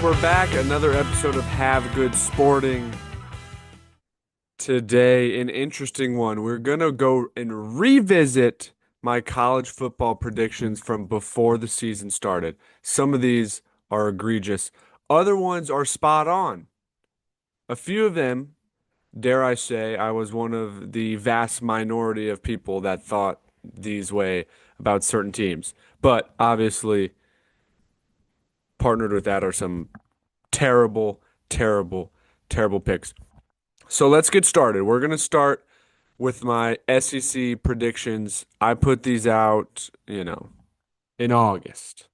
we're back. Another episode of Have Good Sporting. Today, an interesting one. We're going to go and revisit my college football predictions from before the season started. Some of these are egregious, other ones are spot on. A few of them, dare I say, I was one of the vast minority of people that thought these way about certain teams. But obviously, partnered with that are some terrible, terrible, terrible picks. So let's get started. We're going to start with my SEC predictions. I put these out, in August.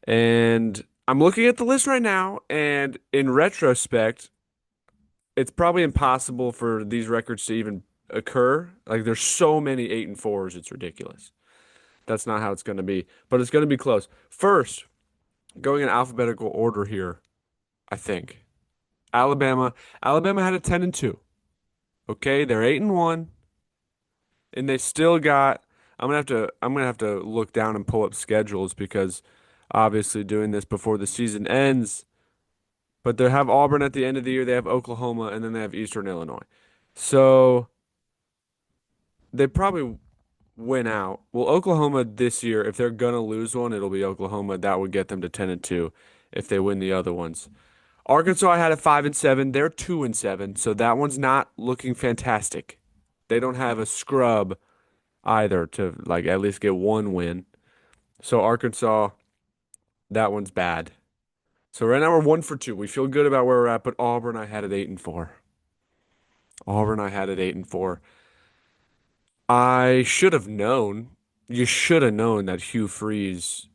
And I'm looking at the list right now, and in retrospect, it's probably impossible for these records to even occur. Like there's so many 8-4s, it's ridiculous. That's not how it's going to be, but it's going to be close. First, going in alphabetical order here, I think. Alabama. Alabama had a 10-2. Okay, they're 8-1, and they still got. I'm gonna have to look down and pull up schedules because obviously doing this before the season ends. But they have Auburn at the end of the year. They have Oklahoma, and then they have Eastern Illinois. So they probably win out. Well, Oklahoma this year, if they're gonna lose one, it'll be Oklahoma. That would get them to 10-2 if they win the other ones. Arkansas I had a 5-7. They're 2-7, so that one's not looking fantastic. They don't have a scrub either to like at least get one win. So Arkansas, that one's bad. So right now we're 1-2. We feel good about where we're at, but Auburn I had at 8-4. Auburn I had at 8-4. I should have known. You should have known that Hugh Freeze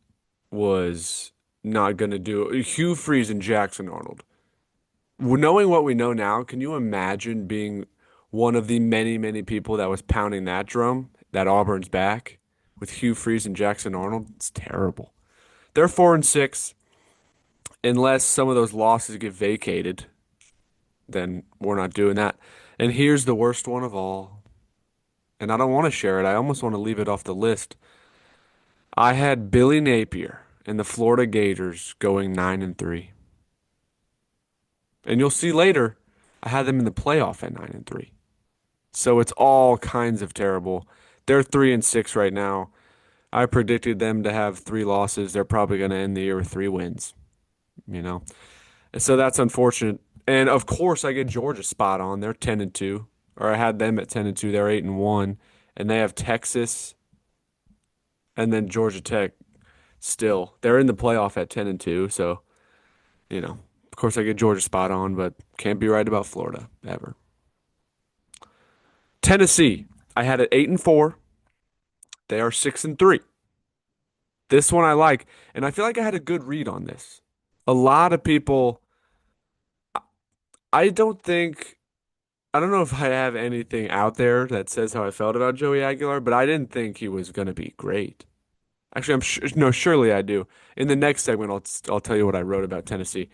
was not going to do Hugh Freeze and Jackson Arnold. Knowing what we know now, can you imagine being one of the many, many people that was pounding that drum, that Auburn's back, with Hugh Freeze and Jackson Arnold? It's terrible. They're 4-6. Unless some of those losses get vacated, then we're not doing that. And here's the worst one of all. And I don't want to share it. I almost want to leave it off the list. I had Billy Napier and the Florida Gators going 9-3. And you'll see later, I had them in the playoff at 9-3. So it's all kinds of terrible. They're 3-6 right now. I predicted them to have 3 losses. They're probably going to end the year with 3 wins, And so that's unfortunate. And of course, I get Georgia spot on. They're 10-2, or I had them at 10-2. They're 8-1, and they have Texas, and then Georgia Tech. Still, they're in the playoff at 10-2. So, of course, I get Georgia spot on, but can't be right about Florida ever. Tennessee, I had it 8-4. They are 6-3. This one I like, and I feel like I had a good read on this. A lot of people, I don't think, I don't know if I have anything out there that says how I felt about Joey Aguilar, but I didn't think he was going to be great. Actually, no, surely I do. In the next segment, I'll tell you what I wrote about Tennessee.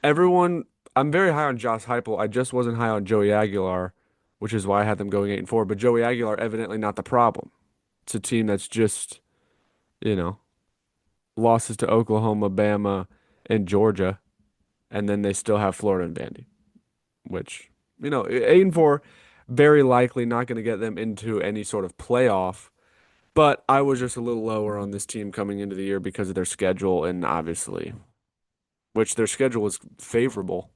Everyone, I'm very high on Josh Heupel. I just wasn't high on Joey Aguilar, which is why I had them going 8-4. But Joey Aguilar, evidently not the problem. It's a team that's just, losses to Oklahoma, Bama, and Georgia, and then they still have Florida and Vandy, which, 8-4, very likely not going to get them into any sort of playoff. But I was just a little lower on this team coming into the year because of their schedule, and obviously, which their schedule was favorable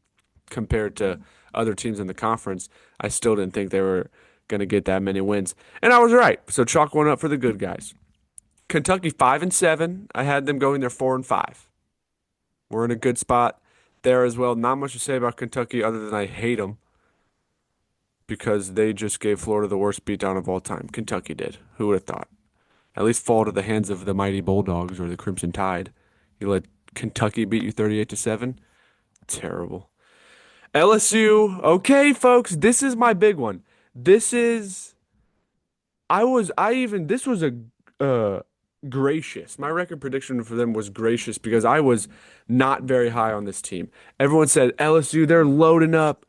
compared to other teams in the conference. I still didn't think they were going to get that many wins. And I was right. So chalk one up for the good guys. Kentucky 5-7. I had them going there 4-5. We're in a good spot there as well. Not much to say about Kentucky other than I hate them because they just gave Florida the worst beatdown of all time. Kentucky did. Who would have thought? At least fall to the hands of the mighty Bulldogs or the Crimson Tide. You let Kentucky beat you 38-7? Terrible. LSU. Okay, folks, this is my big one. This is this was a gracious. My record prediction for them was gracious because I was not very high on this team. Everyone said LSU, they're loading up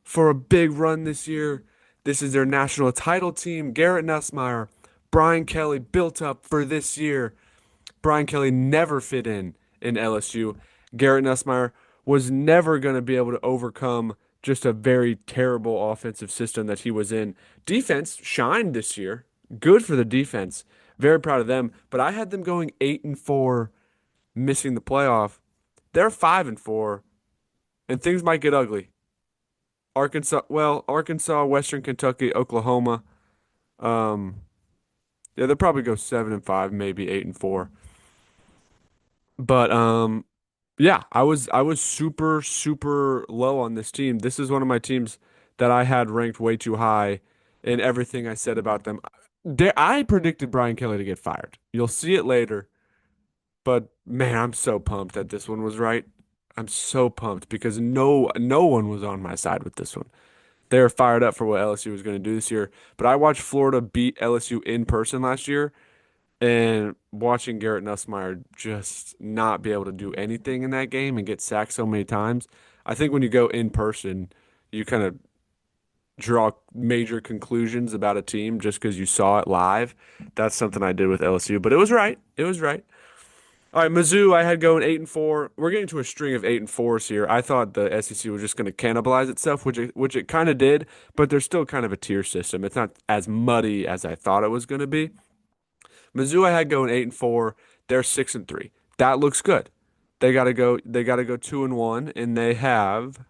for a big run this year. This is their national title team. Garrett Nussmeier, Brian Kelly built up for this year. Brian Kelly never fit in LSU. Garrett Nussmeier was never going to be able to overcome just a very terrible offensive system that he was in. Defense shined this year. Good for the defense. Very proud of them. But I had them going 8-4, missing the playoff. They're 5-4, and things might get ugly. Arkansas, Western Kentucky, Oklahoma. Um, yeah, they'll probably go 7-5, maybe 8-4. But yeah, I was super super low on this team. This is one of my teams that I had ranked way too high in everything I said about them. I predicted Brian Kelly to get fired. You'll see it later, but man, I'm so pumped that this one was right. I'm so pumped because no one was on my side with this one. They were fired up for what LSU was going to do this year. But I watched Florida beat LSU in person last year, and watching Garrett Nussmeier just not be able to do anything in that game and get sacked so many times, I think when you go in person, you kind of draw major conclusions about a team just because you saw it live. That's something I did with LSU, but it was right. It was right. All right, Mizzou, I had going 8-4. We're getting to a string of 8-4s here. I thought the SEC was just going to cannibalize itself, which it kind of did, but there's still kind of a tier system. It's not as muddy as I thought it was going to be. Mizzou I had going 8-4. They're 6-3. That looks good. They gotta go 2-1, and they have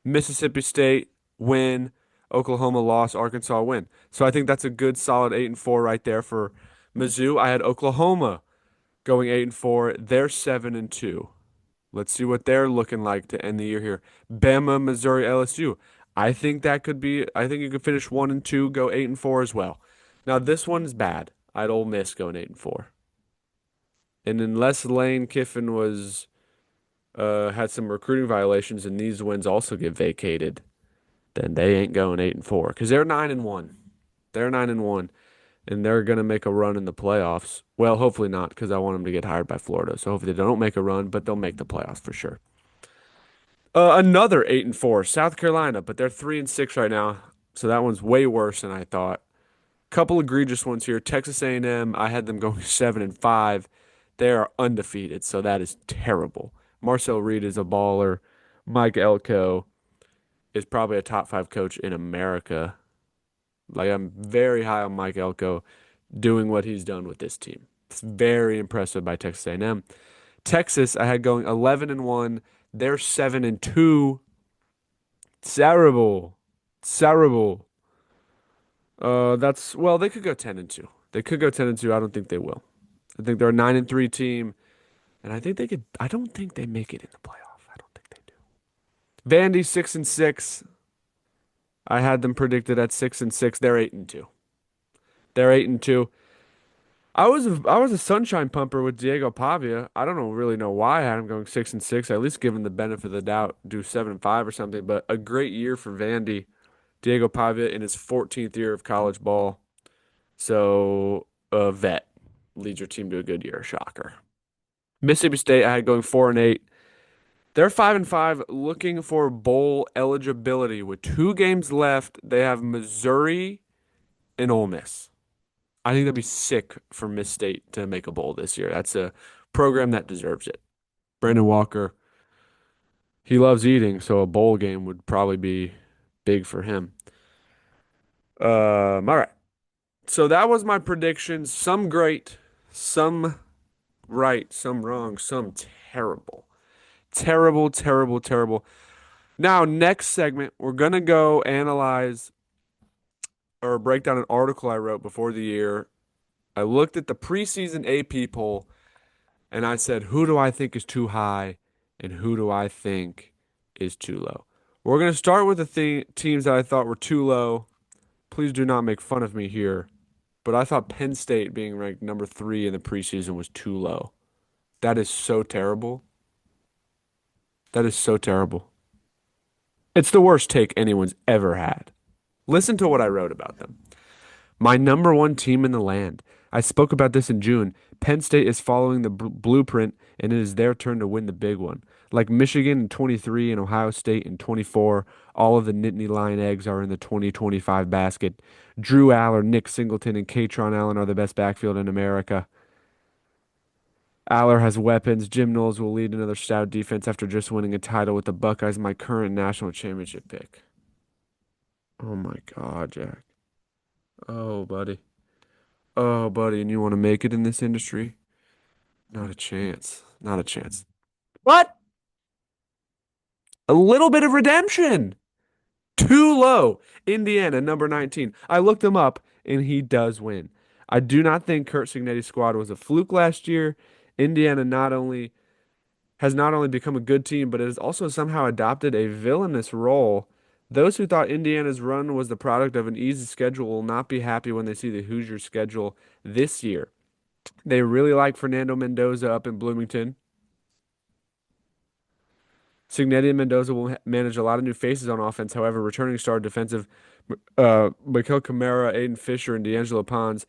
Mississippi State win, Oklahoma loss, Arkansas win. So I think that's a good solid 8-4 right there for Mizzou. I had Oklahoma going 8-4. They're 7-2. Let's see what they're looking like to end the year here. Bama, Missouri, LSU. I think you could finish 1-2, go 8-4 as well. Now this one's bad. I had Ole Miss going 8-4. And unless Lane Kiffin was had some recruiting violations and these wins also get vacated, then they ain't going 8-4 because they're 9-1. They're 9-1, and they're gonna make a run in the playoffs. Well, hopefully not, because I want them to get hired by Florida. So hopefully they don't make a run, but they'll make the playoffs for sure. Another 8-4, South Carolina, but they're 3-6 right now. So that one's way worse than I thought. Couple egregious ones here. Texas A&M, I had them going 7-5. They are undefeated, so that is terrible. Marcel Reed is a baller. Mike Elko is probably a top five coach in America. Like I'm very high on Mike Elko doing what he's done with this team. It's very impressive by Texas A&M. Texas, I had going 11-1. They're 7-2. Terrible. Terrible. They could go 10-2. They could go 10-2. I don't think they will. I think they're a 9-3 team, and I think they could. I don't think they make it in the playoff. I don't think they do. Vandy 6-6. I had them predicted at 6-6. They're 8-2. They're 8-2. I was a sunshine pumper with Diego Pavia. I don't really know why I had him going 6-6. I at least give him the benefit of the doubt, do 7-5 or something. But a great year for Vandy. Diego Pavia in his 14th year of college ball. So a vet leads your team to a good year. Shocker. Mississippi State, I had going 4-8. They're 5-5, looking for bowl eligibility. With 2 games left, they have Missouri and Ole Miss. I think that'd be sick for Miss State to make a bowl this year. That's a program that deserves it. Brandon Walker, he loves eating, so a bowl game would probably be big for him. All right. So that was my predictions. Some great, some right, some wrong, some terrible. Terrible, terrible, terrible. Now, next segment, we're gonna go analyze or break down an article I wrote before the year. I looked at the preseason AP poll and I said, who do I think is too high and who do I think is too low? We're gonna start with the teams that I thought were too low. Please do not make fun of me here, but I thought Penn State being ranked number 3 in the preseason was too low. That is so terrible. That is so terrible. It's the worst take anyone's ever had. Listen to what I wrote about them. My number one team in the land. I spoke about this in June. Penn State is following the blueprint, and it is their turn to win the big one. Like Michigan in 23 and Ohio State in 24, all of the Nittany Lion eggs are in the 2025 basket. Drew Aller, Nick Singleton, and Katron Allen are the best backfield in America. Aller has weapons. Jim Knowles will lead another stout defense after just winning a title with the Buckeyes, my current national championship pick. Oh my God, Jack. Oh, buddy. Oh, buddy, and you want to make it in this industry? Not a chance. Not a chance. What? A little bit of redemption. Too low. Indiana, number 19. I looked him up, and he does win. I do not think Kurt Cignetti's squad was a fluke last year. Indiana not only become a good team, but it has also somehow adopted a villainous role. Those who thought Indiana's run was the product of an easy schedule will not be happy when they see the Hoosiers' schedule this year. They really like Fernando Mendoza up in Bloomington. Signetti and Mendoza will manage a lot of new faces on offense. However, returning star defensive Mikael Kamara, Aiden Fisher, and D'Angelo Pons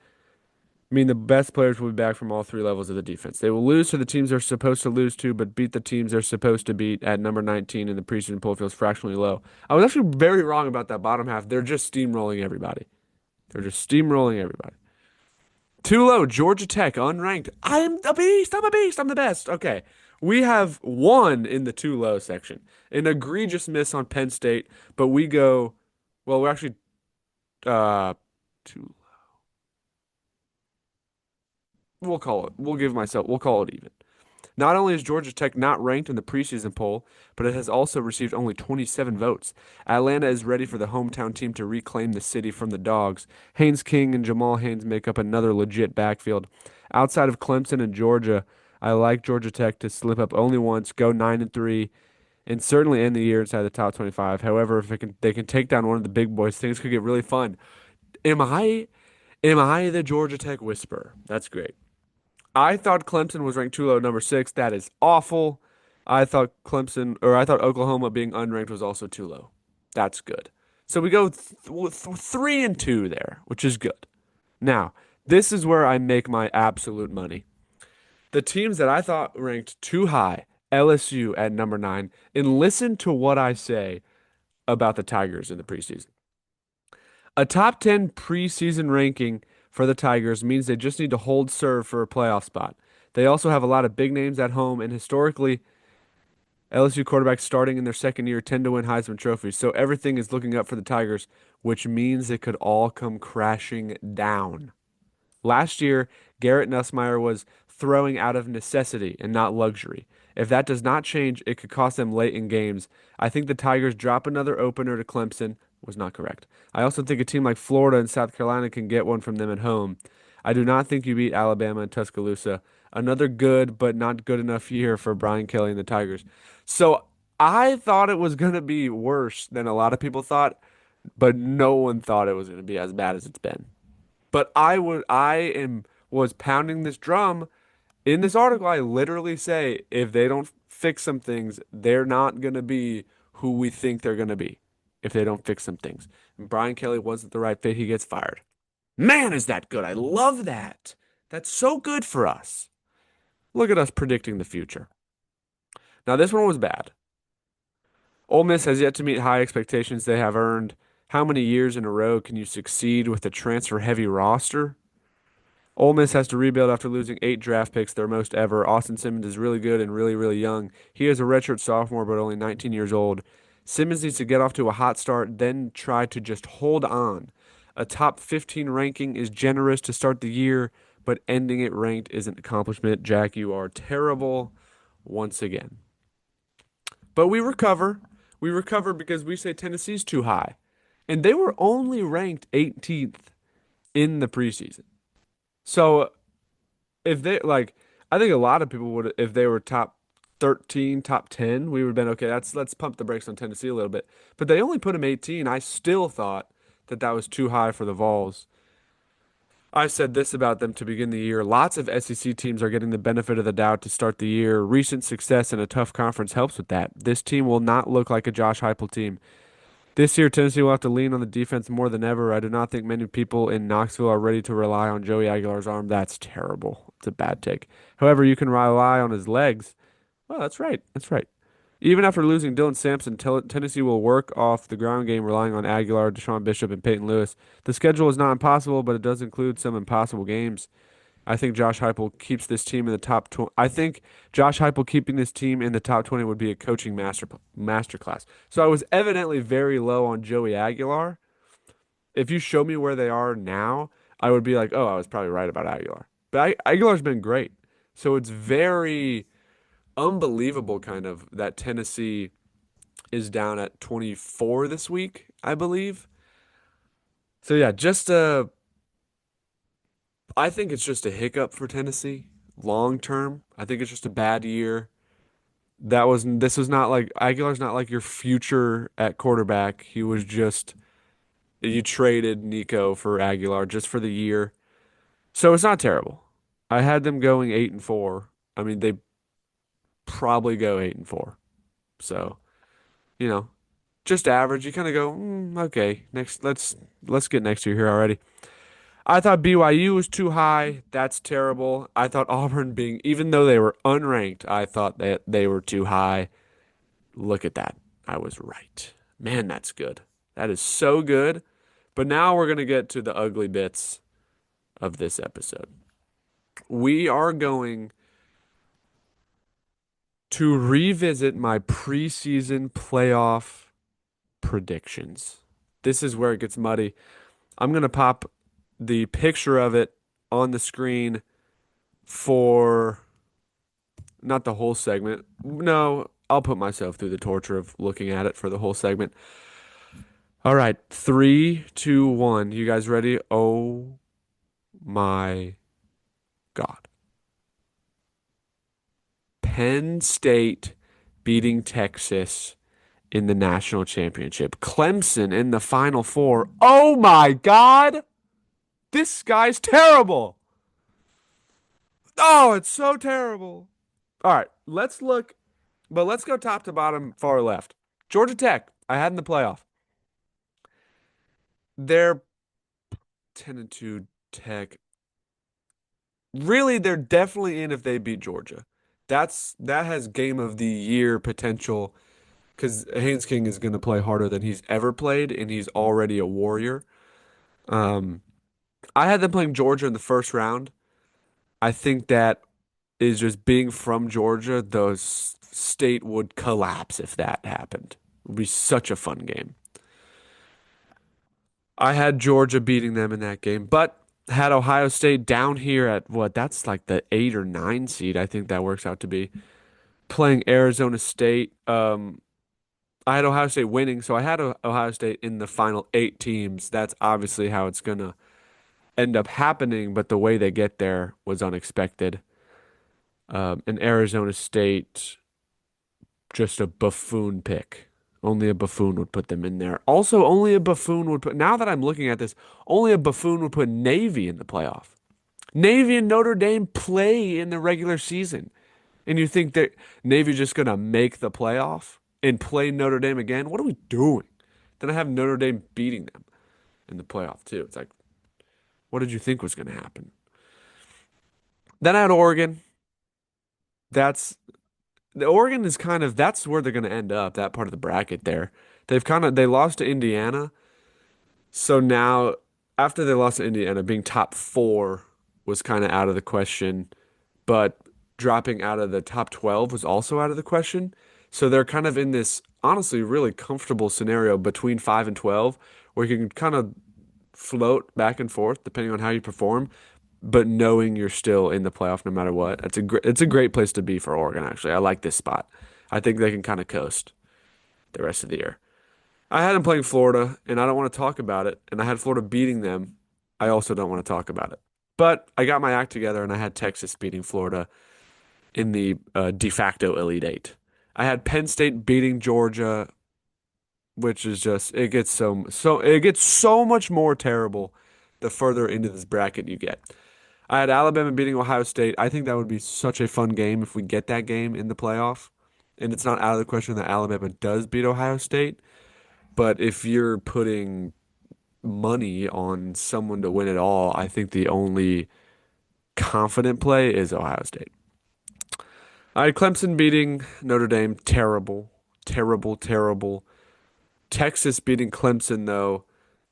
mean the best players will be back from all three levels of the defense. They will lose to the teams they're supposed to lose to, but beat the teams they're supposed to beat at number 19 in the preseason poll feels fractionally low. I was actually very wrong about that bottom half. They're just steamrolling everybody. They're just steamrolling everybody. Too low, Georgia Tech, unranked. I'm a beast. I'm a beast. I'm the best. Okay. We have one in the too low section. An egregious miss on Penn State, but we go, well, we're actually too we'll call it even. Not only is Georgia Tech not ranked in the preseason poll, but it has also received only 27 votes. Atlanta is ready for the hometown team to reclaim the city from the Dogs. Haynes King and Jamal Haynes make up another legit backfield. Outside of Clemson and Georgia, I like Georgia Tech to slip up only once, go 9-3, and certainly end the year inside the top 25. However, if they can take down one of the big boys, things could get really fun. Am I am I the Georgia Tech whisperer? That's great. I thought Clemson was ranked too low, number 6. That is awful. I thought Oklahoma being unranked was also too low. That's good. So we go 3-2 there, which is good. Now, this is where I make my absolute money. The teams that I thought ranked too high, LSU at number 9, and listen to what I say about the Tigers in the preseason. A top 10 preseason ranking for the Tigers means they just need to hold serve for a playoff spot. They also have a lot of big names at home, and historically, LSU quarterbacks starting in their second year tend to win Heisman trophies. So everything is looking up for the Tigers, which means it could all come crashing down. Last year, Garrett Nussmeier was throwing out of necessity and not luxury. If that does not change, it could cost them late in games. I think the Tigers drop another opener to Clemson was not correct. I also think a team like Florida and South Carolina can get one from them at home. I do not think you beat Alabama and Tuscaloosa. Another good but not good enough year for Brian Kelly and the Tigers. So I thought it was going to be worse than a lot of people thought, but no one thought it was going to be as bad as it's been. But was pounding this drum in this article. I literally say if they don't fix some things, they're not gonna be who we think they're gonna be. If they don't fix some things, and Brian Kelly wasn't the right fit, he gets fired. Man, is that good? I love that. That's so good for us. Look at us predicting the future. Now this one was bad. Ole Miss has yet to meet high expectations they have earned. How many years in a row can you succeed with a transfer-heavy roster? Ole Miss has to rebuild after losing 8 draft picks, their most ever. Austin Simmons is really good and really, really young. He is a redshirt sophomore, but only 19 years old. Simmons needs to get off to a hot start, then try to just hold on. A top 15 ranking is generous to start the year, but ending it ranked is an accomplishment. Jack, you are terrible once again. But we recover. We recover because we say Tennessee's too high. And they were only ranked 18th in the preseason. So if they like, I think a lot of people would, if they were top 13, top 10, we would have been okay. Let's pump the brakes on Tennessee a little bit. But they only put them 18. I still thought that was too high for the Vols. I said this about them to begin the year. Lots of SEC teams are getting the benefit of the doubt to start the year. Recent success in a tough conference helps with that. This team will not look like a Josh Heupel team. This year, Tennessee will have to lean on the defense more than ever. I do not think many people in Knoxville are ready to rely on Joey Aguilar's arm. That's terrible. It's a bad take. However, you can rely on his legs. Well, that's right. That's right. Even after losing Dylan Sampson, Tennessee will work off the ground game, relying on Aguilar, Deshaun Bishop, and Peyton Lewis. The schedule is not impossible, but it does include some impossible games. I think Josh Heupel keeps this team in the top 20. I think Josh Heupel keeping this team in the top 20 would be a coaching masterclass. So I was evidently very low on Joey Aguilar. If you show me where they are now, I would be like, oh, I was probably right about Aguilar. But Aguilar's been great. So it's very unbelievable, kind of, that Tennessee is down at 24 this week, I believe. So yeah, I think it's just a hiccup for Tennessee long term. I think it's just a bad year. This was not like Aguilar's not like your future at quarterback. He was just you traded Nico for Aguilar just for the year. So it's not terrible. I had them going 8-4. I mean, they probably go 8-4. So, you know, just average. You kind of go, okay, next let's get next year here already. I thought BYU was too high. That's terrible. I thought Auburn being, even though they were unranked, I thought that they were too high. Look at that. I was right. Man, that's good. That is so good. But now we're going to get to the ugly bits of this episode. We are going to revisit my preseason playoff predictions. This is where it gets muddy. I'm going to pop the picture of it on the screen for not the whole segment. No, I'll put myself through the torture of looking at it for the whole segment. All right, three, two, one. You guys ready? Oh my God. Penn State beating Texas in the national championship. Clemson in the Final Four. Oh my God. This guy's terrible. Oh, it's so terrible. All right, let's look, but let's go top to bottom, far left. Georgia Tech, I had in the playoff. They're 10-2 Tech. Really, they're definitely in if they beat Georgia. That has game of the year potential because Haynes King is going to play harder than he's ever played, and he's already a warrior. Um, I had them playing Georgia in the first round. I think that is just being from Georgia, the state would collapse if that happened. It would be such a fun game. I had Georgia beating them in that game, but had Ohio State down here at what? That's like the 8 or 9 seed. I think that works out to be playing Arizona State. I had Ohio State winning, so I had Ohio State in the final 8 teams. That's obviously how it's gonna end up happening, but the way they get there was unexpected. And Arizona State, just a buffoon pick. Only a buffoon would put them in there. Also, only a buffoon would put, now that I'm looking at this, only a buffoon would put Navy in the playoff. Navy and Notre Dame play in the regular season. And you think that Navy's just going to make the playoff and play Notre Dame again? What are we doing? Then I have Notre Dame beating them in the playoff, too. It's like, what did you think was going to happen? Then I had Oregon. That's the Oregon is kind of that's where they're going to end up, that part of the bracket there. They lost to Indiana. So now after they lost to Indiana, being top 4 was kind of out of the question, but dropping out of the top 12 was also out of the question. So they're kind of in this honestly really comfortable scenario between 5 and 12 where you can kind of float back and forth depending on how you perform, but knowing you're still in the playoff no matter what. It's a great place to be for Oregon, actually. I like this spot. I think they can kind of coast the rest of the year. I had them playing Florida, and I don't want to talk about it. And I had Florida beating them. I also don't want to talk about it. But I got my act together, and I had Texas beating Florida in the de facto Elite Eight. I had Penn State beating Georgia, which is just it gets so much more terrible the further into this bracket you get. I had Alabama beating Ohio State. I think that would be such a fun game if we get that game in the playoff. And it's not out of the question that Alabama does beat Ohio State. But if you're putting money on someone to win it all, I think the only confident play is Ohio State. I had Clemson beating Notre Dame. Terrible, terrible, terrible. Texas beating Clemson, though.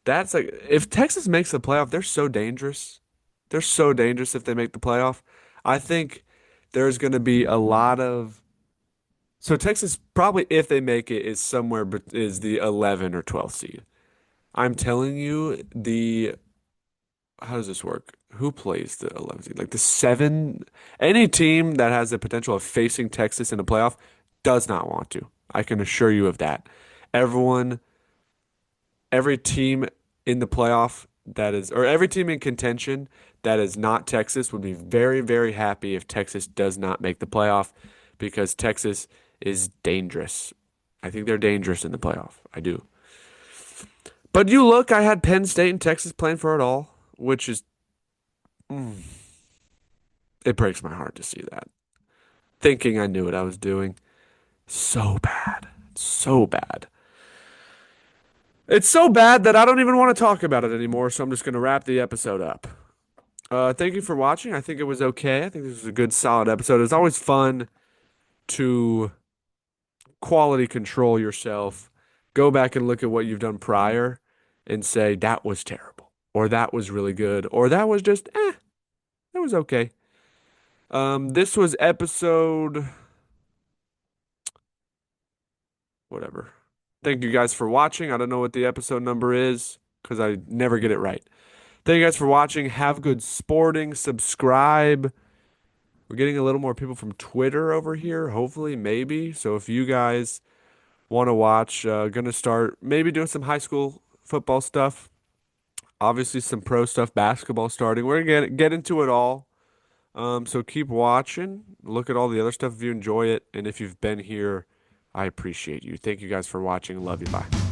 That's like, if Texas makes the playoff, they're so dangerous. They're so dangerous if they make the playoff. I think there's going to be a lot of so Texas probably if they make it is somewhere but is the 11 or 12 seed. I'm telling you the how does this work? Who plays the 11 seed? Like the 7 any team that has the potential of facing Texas in the playoff does not want to. I can assure you of that. Everyone every team in the playoff that is, or every team in contention that is not Texas would be very, very happy if Texas does not make the playoff because Texas is dangerous. I think they're dangerous in the playoff. I do. But you look, I had Penn State and Texas playing for it all, which is, mm, it breaks my heart to see that. Thinking I knew what I was doing. So bad. So bad. It's so bad that I don't even want to talk about it anymore, so I'm just going to wrap the episode up. Thank you for watching. I think it was okay. I think this was a good, solid episode. It's always fun to quality control yourself, go back and look at what you've done prior and say, that was terrible, or that was really good, or that was just, that was okay. This was episode, whatever. Thank you guys for watching. I don't know what the episode number is because I never get it right. Thank you guys for watching. Have good sporting. Subscribe. We're getting a little more people from Twitter over here, hopefully, maybe. So if you guys want to watch, gonna start maybe doing some high school football stuff. Obviously, some pro stuff, basketball starting. We're gonna get into it all. So keep watching. Look at all the other stuff if you enjoy it. And if you've been here, I appreciate you. Thank you guys for watching. Love you. Bye.